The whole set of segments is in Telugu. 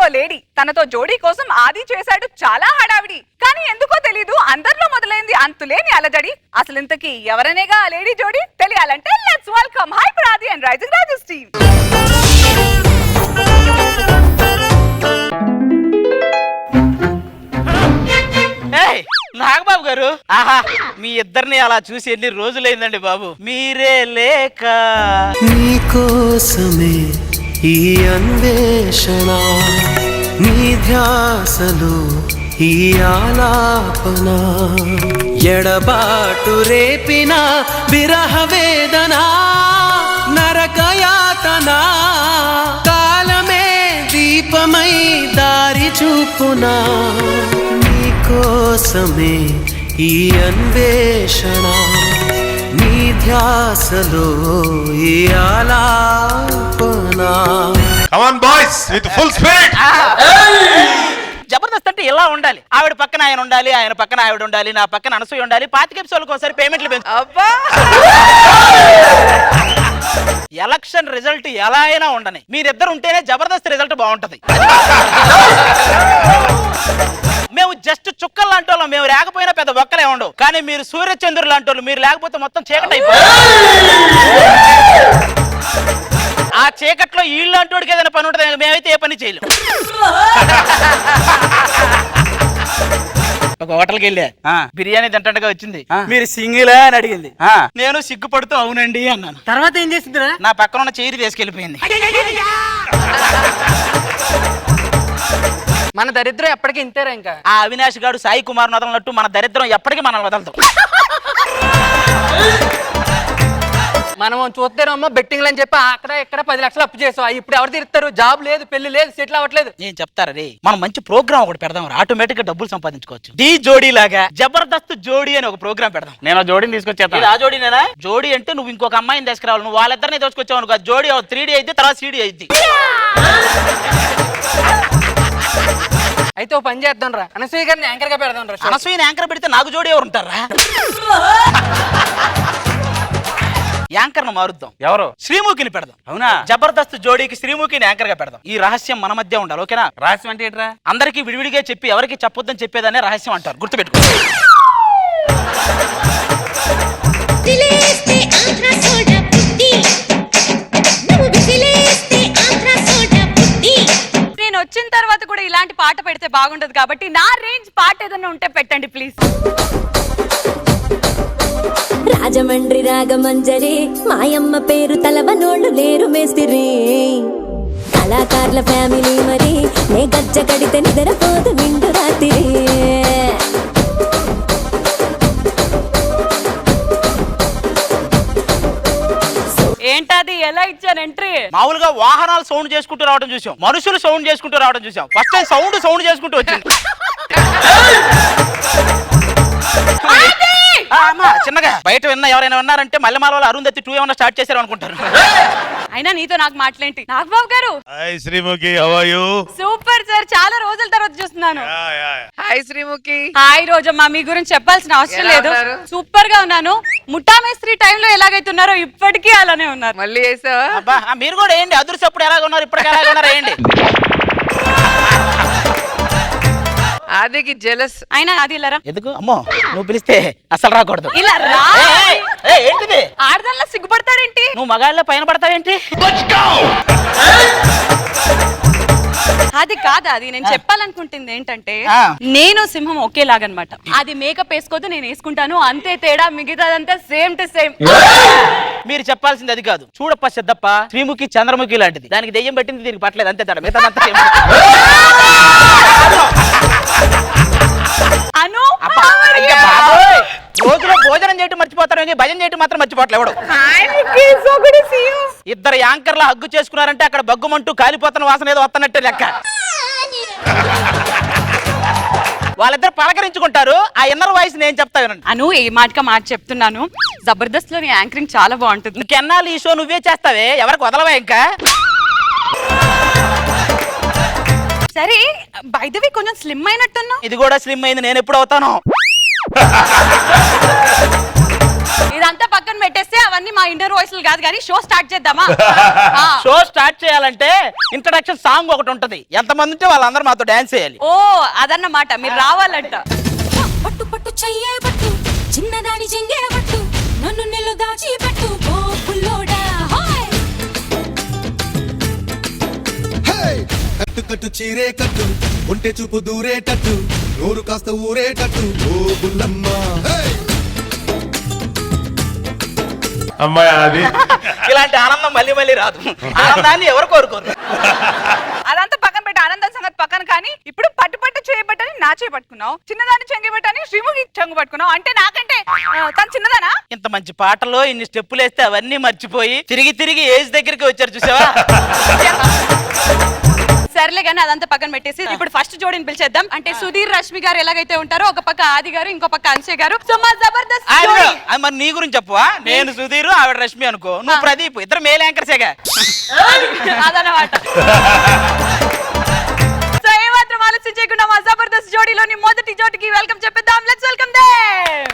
ఓ లేడీ. తనతో జోడీ కోసం ఆది చేశాడు చాలా హడావిడి. కానీ ఎందుకో తెలీదు అందరిలో మొదలైంది అంతులేని అలజడి. అసలు ఇంతకీ ఎవరనేగా ఆ లేడీ జోడీ? తెలియాలంటే లెట్స్ వెల్కమ్ హైపర్ ఆది అండ్ రైజింగ్ రాజెస్ టీమ్. నాగబాబు గారు, ఆహా, మీ ఇద్దరిని అలా చూసి ఎన్ని రోజులైందండి బాబు. మీరే లేక నీకోసమే ఈ అన్వేషణ, నీ ధ్యాసలో ఈ ఆలాపన, ఎడబాటు రేపిన విరహ వేదన, నరకయాతన, కాలమే దీపమై దారి చూపునా, నీకోసమే ఈ అన్వేషణ, నీ ధ్యాసలో ఈ ఆలాపన. Come on boys with full speed. Jabardasth అంటే ఇలా ఉండాలి. ఆవిడ పక్కన ఆయన ఉండాలి, ఆయన పక్కన ఆవిడ ఉండాలి, నా పక్కన అనసూయ ఉండాలి. 25 ఎపిసోడ్లకు ఒకసారి పేమెంట్లు పెంచు. అబ్బా, ఎలక్షన్ రిజల్ట్ ఎలా అయినా ఉండని, మీరిద్దరు ఉంటేనే జబర్దస్త్ రిజల్ట్ బాగుంటది. మేము జస్ట్ చుక్కలు లాంటి వాళ్ళం, మేము లేకపోయినా పెద్ద ఒక్కలే ఉండవు. కానీ మీరు సూర్యచంద్రులు లాంటి వాళ్ళు, మీరు లేకపోతే మొత్తం చీకటి అయిపోయింది. ఆ చీకట్లో ఈళ్ళంటి వాడికి ఏదైనా పని ఉంటుంది, మేమైతే ఏ పని చేయలేము. ఒక హోటల్కి వెళ్ళా, బిర్యానీ తింటగా వచ్చింది. మీరు సింగిలా అని అడిగింది. నేను సిగ్గుపడుతూ అవునండి అన్నాను. తర్వాత ఏం చేసిందిరా? నా పక్కన ఉన్న చైర్ తీసుకెళ్లిపోయింది. మన దరిద్రం ఎప్పటికీ ఇంతేరా. ఇంకా ఆ అవినాష్ గారు సాయి కుమార్ వదలనట్టు మన దరిద్రం ఎప్పటికీ మనల్ని వదలదు. మనం చూస్తేనమ్మా బెట్టింగ్లు అని చెప్పి అక్కడ ఇక్కడ 10 లక్షలు అప్పు చేసాం. ఇప్పుడు ఎవరు తీరుతారు? జాబ్ లేదు, పెళ్లి లేదు, సెటిల్ అవ్వట్లేదు. నేను చెప్తారా రే, మనం మంచి ప్రోగ్రామ్ ఒకటి పెడదాం, ఆటోమేటిక్ గా డబ్బులు సంపాదించుకోవచ్చు. డి జోడీ లాగా జబర్దస్త్ జోడీ అని ఒక ప్రోగ్రామ్ పెడదాం. నేను ఆ జోడీని తీసుకొచ్చేస్తాను. ఆ జోడీనేనా? జోడీ అంటే నువ్వు ఇంకొక అమ్మాయిని తీసుకురావాలి. నువ్వు వాళ్ళిద్దరిని తీసుకొచ్చావు అనుకో, జోడీ 3D అయితే తర్వాత CD అయింది. అయితే ఓ పని చేద్దాం రా, అనసూయ గారిని యాంకర్ గా పెడదాం రా. అనసూయని యాంకర్ పెడితే నాకు జోడీ ఎవరు ఉంటారా? యాంకర్ ను మారుద్దాం. ఎవరు? శ్రీముఖిని పెడదాం. అవునా? జబర్దస్త్ జోడీకి శ్రీముఖిని యాంకర్ గా పెడదాం. ఈ రహస్యం మన మధ్య ఉండాలి, ఓకేనా? రహస్యం అంటే ఏంట్రా? అందరికి విడివిడిగా చెప్పి ఎవరికి చెప్పొద్దని చెప్పేదానే రహస్యం అంటారు, గుర్తుపెట్టుకో. నేను వచ్చిన తర్వాత కూడా ఇలాంటి పాట పెడితే బాగుండదు కాబట్టి నా రేంజ్ పాట ఏదైనా ఉంటే పెట్టండి ప్లీజ్. రాజమండ్రి రాగమంజరి, మాయమ్మ పేరు తలవనోళ్ళు లేరు మేస్తిరి, కళాకారుల ఫ్యామిలీ మరి, నే గజ్జ కడితే నిద్రపోదు నిండు రాత్రి. ఏంటది, ఎలా ఇచ్చారు ఎంట్రీ? మామూలుగా వాహనాలు సౌండ్ చేసుకుంటూ రావడం చూసాం, మనుషులు సౌండ్ చేసుకుంటూ రావడం చూసాం. ఫస్ట్ టైం సౌండ్ చేసుకుంటూ వచ్చింది. చిన్నగా బయట విన్నా ఎవరైనా విన్నారంటే మళ్ళీ మాల అరుంధతి 2 ఏమన్నా స్టార్ట్ చేశారు అనుకుంటారు. అయినా నీతో నాకు మాట్లాంటి. నాగబాబు గారు, Hi Srimuki, how are you? Super sir, చాలా రోజుల తర్వాత చూస్తున్నాను. హాయ్ శ్రీముఖి. హాయ్ రోజమ్మా, మీ గురించి చెప్పాల్సిన అవసరం లేదు. సూపర్ గా ఉన్నాను. ముఠా మేస్త్రి టైంలో ఎలాగైతే ఉన్నారో ఇప్పటికీ అలానే ఉన్నారు. మళ్ళీ వేసావా? అబ్బా, మీరు కూడా ఏంటి అదృశ్యం అప్పుడు ఎలాగ ఉన్నారు, ఇప్పటికి ఎలాగ ఉన్నారు ఏంటి? ఆదికి జెలస్. అయినా అది ఇలా రా. ఎందుకు? అమ్మో, నువ్వు పిలిస్తే అసలు రాకూడదు. ఇలా రా. ఏంటిది? ఆడదానిలో సిగ్గుపడతారేంటి? నువ్వు మగాళ్ళ పైన పడతావేంటి? అది కాదు, అది నేను చెప్పాలనుకుంటుంది ఏంటంటే, నేను సింహం ఒకేలాగనమాట. అది మేకప్ వేసుకోదు, నేను వేసుకుంటాను, అంతే తేడా. మిగతాదంతా సేమ్ టు సేమ్. మీరు చెప్పాల్సింది అది కాదు. చూడప్ప సిద్ధప్ప, శ్రీముఖి చంద్రముఖి లాంటిది. దానికి దెయ్యం పెట్టింది, దీనికి పట్టలేదు, అంతే తేడా. మిగతాదంతా సేమ్. అను, రోజులో భోజనం చేయటం మర్చిపోతారు, భజన చేయటం మాత్రం మర్చిపోవట్లే ఎవడు. ఇద్దరు యాంకర్లు హగ్గు చేసుకున్నారంటే అక్కడ బగ్గుమంటూ కాలిపోతున్న వాసన ఏదో వస్తున్నట్టే లెక్క. వాళ్ళిద్దరు పలకరించుకుంటారు. ఆ ఇన్నర్ వాయిస్ నేను చెప్తా వినండి. అను, ఏ మాటగా మాట చెప్తున్నాను, జబర్దస్త్ లోని యాంకరింగ్ చాలా బాగుంటుంది. ఇంకెన్నాళ్ళు ఈ షో నువ్వే చేస్తావే, ఎవరికి వదలవా ఇంకా? సరే, బై ది వే కొంచెం స్లిమ్ అయినట్టున్నా. ఇది కూడా స్లిమ్ అయింది, నేను ఎప్పుడు అవుతాను? ఇదంతా పక్కన పెట్టేస్తే అవన్నీ మా ఇంటర్ వాయిస్లు కాదు కానీ షో స్టార్ట్ చేద్దామా షో స్టార్ట్ చేయాలంటే ఇంట్రడక్షన్ సాంగ్ ఒకటి ఉంటది. ఎంతమంది ఉంటే వాళ్ళందరూ మాతో డాన్స్ చేయాలి. ఓ అదన్నమాట, మీరు రావాలంట. పట్టు పట్టు చెయ్యే పట్టు చిన్నదాని చెంగే పట్టు నన్ను నిల్లు దాచి పెట్టు ఓ పుల్లోడా హాయ్ కట్టు కట్టు చీరే కట్టు ఒంటె చూపు దూరేటట్టు నోరు కాస్త ఊరేటట్టు ఓ బుల్లమ్మ అమ్మాయి అది ఇలాంటి ఆనందం మళ్ళీ మళ్ళీ రాదు. ఆనందాన్ని ఎవరు కోరుకోరు. అదంతా పక్కన పెట్టి ఆనందం సంగతి పక్కన, కానీ ఇప్పుడు పట్టు పట్టు చేయబట్టని నా చేయి పట్టుకున్నావు, చిన్నదాన్ని చెంగిబట్టని శ్రీముఖి చెంగు పట్టుకున్నావు. అంటే నాకంటే తను చిన్నదానా? ఇంత మంచి పాటలో ఇన్ని స్టెప్పులు వేస్తే అవన్నీ మర్చిపోయి తిరిగి తిరిగి ఏజ్ దగ్గరికి వచ్చారు చూసావా. సర్లే కానీ అదంతా పక్కన పెట్టేసి ఇప్పుడు ఫస్ట్ జోడిని పిలిచేద్దాం. అంటే సుధీర్ రష్మి గారు ఎలాగైతే ఉంటారో ఒక పక్క ఆది గారు ఇంకో పక్క అన్షే గారు. సో మా జబర్దస్త్ జోడీ. అది మరి నీ గురించి చెప్పువా. నేను సుధీర్, ఆవిడ రష్మి అనుకో, నువ్వు ప్రదీప్, ఇద్దరు మేల్ యాంకర్సేగా. అదనమాట. సో ఏమాత్రం ఆలోచన చేయకుండా మా జబర్దస్త్ జోడీలోని మొదటి జోడికి వెల్కమ్ చెప్పేద్దాం. Let's welcome them.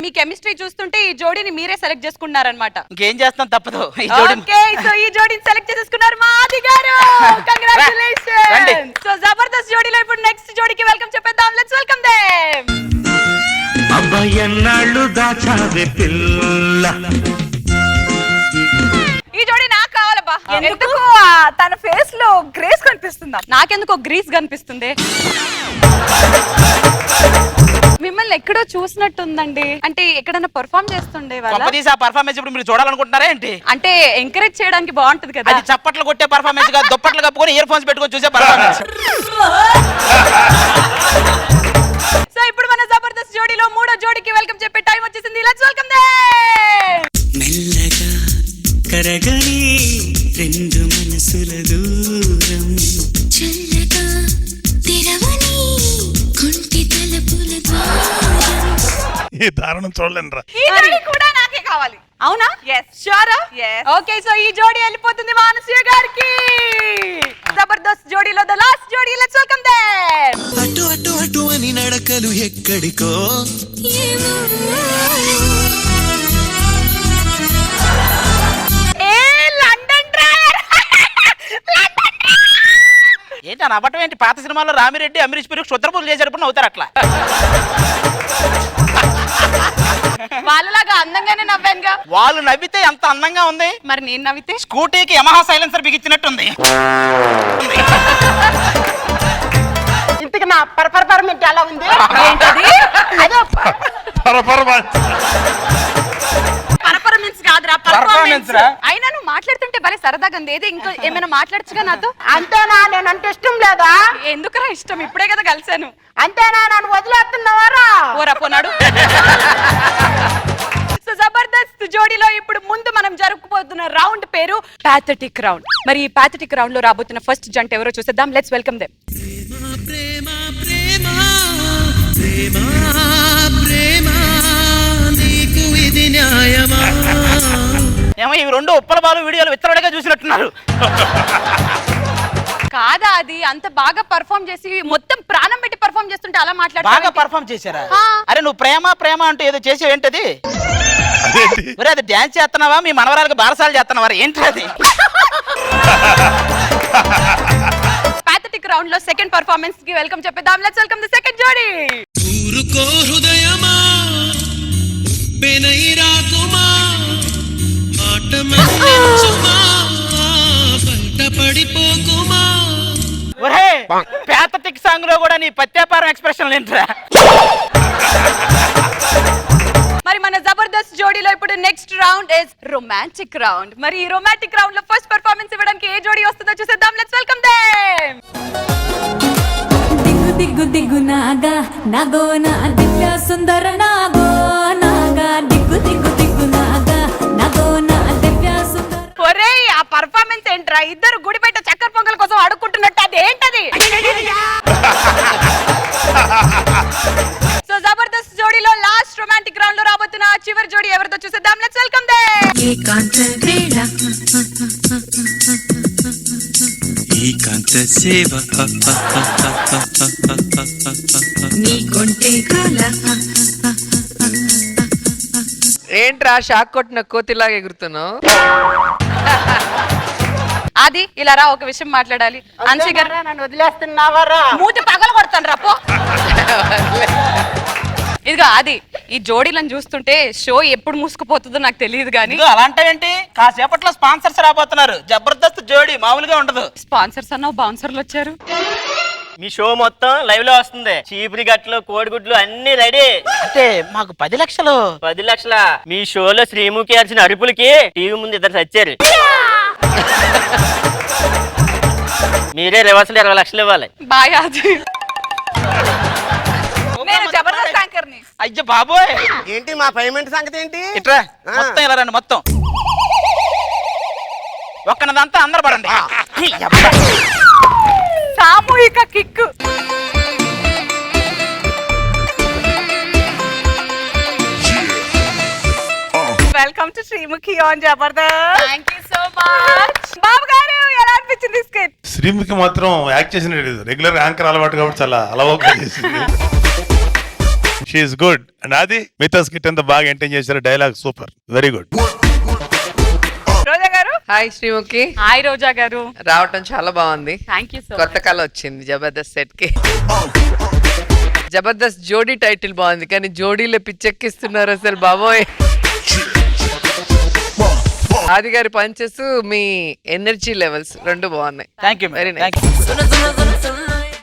మీ కెమిస్ట్రీ చూస్తుంటే ఈ జోడీని మీరే సెలెక్ట్ చేసుకున్నారన్నమాట. ఇంకేం చేస్తాం, తప్పదు. ఈ జోడి ఓకే, సో ఈ జోడీని సెలెక్ట్ చేసుకున్నారు మా ఆది గారు. కంగ్రాట్యులేషన్స్. సో జబర్దస్త్ జోడీలో ఇప్పుడు నెక్స్ట్ జోడీకి వెల్కమ్ చెప్పేద్దాం. Let's welcome them. అబ్బాయన్నాళ్ళు దాచావే పిల్ల. ఈ జోడీ నాకు కావాలబ్బా. ఎందుకు తన ఫేస్ లో గ్రేస్ కనిపిస్తుందా? నాకెందుకో గ్రీస్ కనిపిస్తుంది. మిమ్మల్ని ఎక్కడో చూసినట్టుందండి. అంటే ఎక్కడన్నా పర్ఫామ్ చేస్తుండే వాళ్ళ? ఆ పర్ఫార్మెన్స్ ఇప్పుడు మీరు చూడాలనుకుంటున్నారా ఏంటి? అంటే ఎంకరేజ్ చేయడానికి బాగుంటది కదా. అది చప్పట్లు కొట్టే పర్ఫార్మెన్స్ కాదు, దుప్పట్లు కప్పుకొని ఇయర్ ఫోన్స్ పెట్టుకొని చూసే పర్ఫార్మెన్స్. సో ఇప్పుడు మన జబర్దస్త్ జోడీలో మూడో జోడీకి వెల్కమ్ చెప్పే టైం వచ్చేసింది. Let's welcome them. మెల్లగా కరగని రెండు మనసుల దూరం చల్లగా తెరవని కుంటి తలుపుల ద్వారం ఈ దారుణం చూడలేనురా. ఈ జోడీ కూడా నాకే కావాలి. అవునా? yes sure yes okay. So ఈ జోడీ వెళ్ళిపోతుంది మా అనసూయ గారికి. జబర్దస్త్ జోడీలో ద లాస్ట్ జోడీ. Let's welcome them. అటు అటు అటు అని నడకలు ఎక్కడికో ఏంటి అని అవ్వటం ఏంటి? పాత సినిమాలో రామిరెడ్డి అమరీష్ పురి క్షుద్ర పూజలు చేసేటప్పుడు అవుతారు అట్లా. వాళ్ళలాగా అందంగానే నవ్వానుగా. వాళ్ళు నవ్వితే ఎంత అందంగా ఉంది. మరి నేను నవ్వితే? స్కూటీకి యమహా సైలెన్సర్ బిగించినట్టుంది. ఇంతకి నా పర్ఫార్మెన్స్ ఎలా ఉంది? ఏంటది? పర్ఫార్మెన్స్ కాదురా, పర్ఫార్మెన్స్. అయినా నువ్వు మాట్లాడుతుంటే భలే సరదాగా ఉంది. ఏదో ఇంకా ఏమైనా మాట్లాడచ్చుగా నాతో? అంతేనా? నేనంటే ఇష్టం లేదా? ఎందుకురా ఇష్టం? ఇప్పుడే కదా కలిసాను. అంతేనా? నన్ను వదిలేస్తున్నావారా? పోరా పోనాడు. సో జబర్దస్త్ జోడీలో ఇప్పుడు ముందు మనం జరుపుకోబోతున్న రౌండ్ పేరు పాథటిక్ రౌండ్. మరి ఈ పాథటిక్ రౌండ్ లో రాబోతున్న ఫస్ట్ జంట ఎవరో చూసేద్దాం. Let's welcome them. ప్రేమ ప్రేమ ప్రేమ ప్రేమ నీకు ఇది న్యాయమా? ఏమో ఈ రెండు ఉప్పల బాలు వీడియోలు విత్తరడిగా చూసినట్టున్నారు. కాదా, అది అంత బాగా పర్ఫామ్ చేసి మొత్తం ప్రాణం పెట్టి పర్ఫామ్ చేస్తుంటే అలా బాగా మాట్లాడుతున్నా. పర్ఫామ్ చేశారా? అరే నువ్వు ప్రేమ ప్రేమ అంటూ ఏదో చేసేవి ఏంటది? ఒరే అది డాన్స్ చేస్తున్నావా? మీ మనవరాలకు బారసాలు చేస్తున్నావా? ఏంటి అది? పాథటిక్ రౌండ్ లో సెకండ్ పర్ఫార్మెన్స్ కి వెల్కమ్ చెప్పేద్దాం. లెట్స్ వెల్కమ్ ది సెకండ్ జోడీ. ఊరుకో హృదయమా పెనై రాకుమా మాట మన్నించుమా పంట పడిపోకుమా. ఒరే పాథటిక్ సాంగ్ లో కూడా నీ పత్యాపారం ఎక్స్ప్రెషన్ ఏంట్రా? మరి మన జబర్దస్త్ జోడీలో ఇప్పుడు next round is romantic round. మరి ఈ రొమాంటిక్ రౌండ్ లో ఫస్ట్ పర్ఫార్మెన్స్ ఇవ్వడానికి ఏ జోడీ వస్తుందో చూసేద్దాం. Let's welcome them. దిగ్గు దిగ్గు దిగ్గు నాగా నాగో నా దివ్య సుందర నాగో నాగా దిగ్గు దిగ్గు దిగ్గు నాగా నాగో నా దివ్య సుందర. ఒరే ఆ పర్ఫార్మెన్స్ ఏంట్రా? ఇద్దరు గుడి బయట చక్కెర పొంగల్ కోసం అడుక్కుంటున్నట్టు. అది ఏంటది? సో జబర్దస్త్ జోడీలో లాస్ట్ రొమాంటిక్ రౌండ్ లో రాబోతున్న చివరి జోడీ ఎవరితో చూసేద్దాం. Let's welcome them. ఏకాంత వేళ సేవ ఏంట్రా షాక్ కొట్టిన కోతిలాగా ఎగురుతున్నావు? అది ఇలా రా, ఒక విషయం మాట్లాడాలి. అన్షి గారు నన్ను వదిలేస్తున్నావారా? మూతి పగల కొడతాను రా పో. ఇదిగో అది, ఈ జోడీలను చూస్తుంటే షో ఎప్పుడు మూసుకుపోతుందో నాకు తెలియదు కానీ ఇదిగో అలాంటివేంటి, కాసేపట్లో స్పాన్సర్స్ రాబోతున్నారు. జబర్దస్త్ జోడి మామూలుగా ఉండదు. స్పాన్సర్స్ అన్న బౌన్సర్లు వచ్చారు. మీ షో మొత్తం లైవ్ లో వస్తుంది. చీపురి గట్లు, కోడిగుడ్లు అన్ని రెడీ. అంటే మాకు 10 లక్షలు. 10 లక్షల మీ షోలో శ్రీముఖి అరిచిన అరుపులకి టీవీ ముందు ఇద్దరు చచ్చారు. మీరే రివర్సల్ 20 లక్షలు ఇవ్వాలి. బాయ్ అది. నేను జబర్దస్త్ యాంకర్ని. అయ్యో బాబోయ్, ఏంటి మా పేమెంట్ సంగతి ఏంటి? ఇట్రా మొత్తం ఇలా రండి, మొత్తం ఒక్కనదంతా అందరు పడండి. సామూహిక kick. Welcome to Sreemukhi on Jabardasth. Thank you so much. బాబు గారు ఎలా అనిపించింది స్కిట్? శ్రీముఖి మాత్రం యాక్ట్ చేసిన రెగ్యులర్ యాంకర్ అలవాటు కాబట్టి చాలా అలవాటుగా చేసింది. She is good. అండ్ అది మిగతా స్కిట్ అంతా బాగా ఎంటైన్ చేశారు. Dialogue super, very good. Roja గారు. హాయ్ శ్రీముఖి. హాయ్ రోజా గారు. రావటం చాలా బాగుంది. థ్యాంక్ యూ సో కొత్త కళ వచ్చింది జబర్దస్త్ సెట్ కి. జబర్దస్త్ జోడీ టైటిల్ బాగుంది కానీ జోడీలో పిచ్చెక్కిస్తున్నారు అసలు బాబోయ్. ఆది గారి పంచెస్, మీ ఎనర్జీ లెవెల్స్ రెండు బాగున్నాయి. Thank you, very thank nice. You.